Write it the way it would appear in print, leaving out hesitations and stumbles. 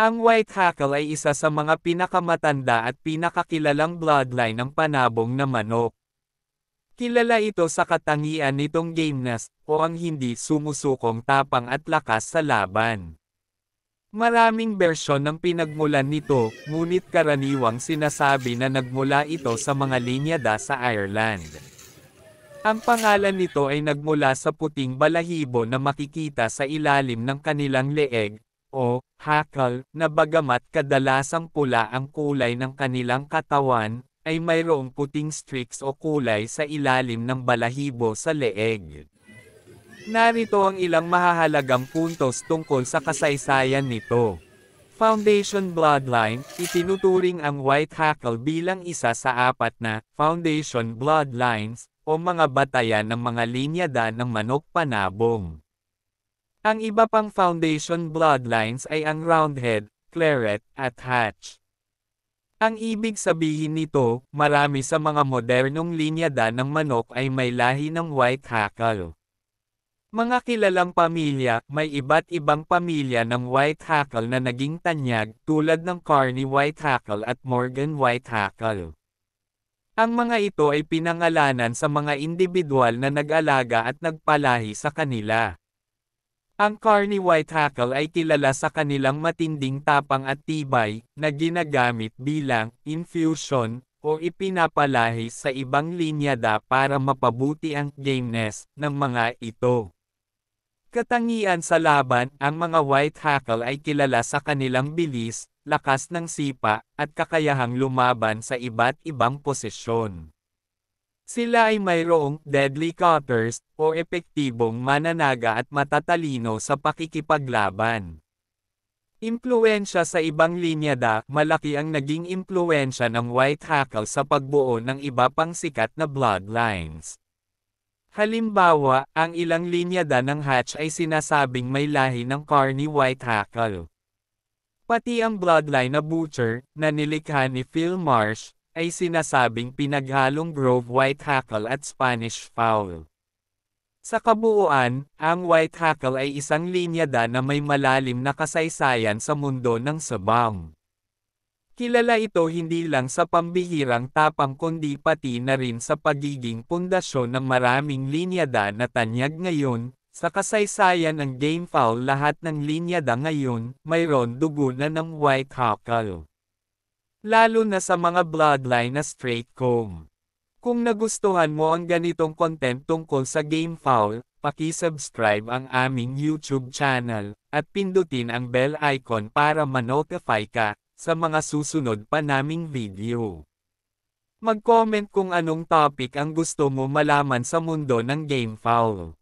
Ang White Hackle ay isa sa mga pinakamatanda at pinakakilalang bloodline ng panabong na manok. Kilala ito sa katangian nitong gameness, o ang hindi sumusukong tapang at lakas sa laban. Maraming bersyon ng pinagmulan nito, ngunit karaniwang sinasabi na nagmula ito sa mga linyada sa Ireland. Ang pangalan nito ay nagmula sa puting balahibo na makikita sa ilalim ng kanilang leeg, o hackle, na bagamat kadalasang pula ang kulay ng kanilang katawan, ay mayroong puting streaks o kulay sa ilalim ng balahibo sa leeg. Narito ang ilang mahahalagang puntos tungkol sa kasaysayan nito. Foundation Bloodline, itinuturing ang White Hackle bilang isa sa apat na Foundation Bloodlines, o mga batayan ng mga linyada ng manok panabong. Ang iba pang Foundation Bloodlines ay ang Roundhead, Claret, at Hatch. Ang ibig sabihin nito, marami sa mga modernong linyada ng manok ay may lahi ng White Hackle. Mga kilalang pamilya, may iba't ibang pamilya ng White Hackle na naging tanyag tulad ng Carney White Hackle at Morgan White Hackle. Ang mga ito ay pinangalanan sa mga individual na nag-alaga at nagpalahi sa kanila. Ang Carney White Hackle ay kilala sa kanilang matinding tapang at tibay, na ginagamit bilang infusion, o ipinapalahi sa ibang linyada para mapabuti ang gameness ng mga ito. Katangian sa laban, ang mga White Hackle ay kilala sa kanilang bilis, lakas ng sipa, at kakayahang lumaban sa iba't ibang posisyon. Sila ay mayroong deadly cutters, o epektibong mananaga at matatalino sa pakikipaglaban. Impluwensya sa ibang linyada, malaki ang naging impluwensya ng White Hackle sa pagbuo ng iba pang sikat na bloodlines. Halimbawa, ang ilang linyada ng Hatch ay sinasabing may lahi ng Carney White Hackle. Pati ang bloodline na Butcher, na nilikha ni Phil Marsh, ay sinasabing pinaghalong Grove White Hackle at Spanish Fowl. Sa kabuuan, ang White Hackle ay isang linyada na may malalim na kasaysayan sa mundo ng sabang. Kilala ito hindi lang sa pambihirang tapang kundi pati na rin sa pagiging pundasyon ng maraming linyada na tanyag ngayon. Sa kasaysayan ng gamefowl, lahat ng linyada ngayon, mayroon dugo na ng White Hackle. Lalo na sa mga bloodline na straight comb. Kung nagustuhan mo ang ganitong content tungkol sa gamefowl, paki-subscribe ang aming YouTube channel, at pindutin ang bell icon para ma-notify ka sa mga susunod pa naming video. Mag-comment kung anong topic ang gusto mo malaman sa mundo ng gamefowl.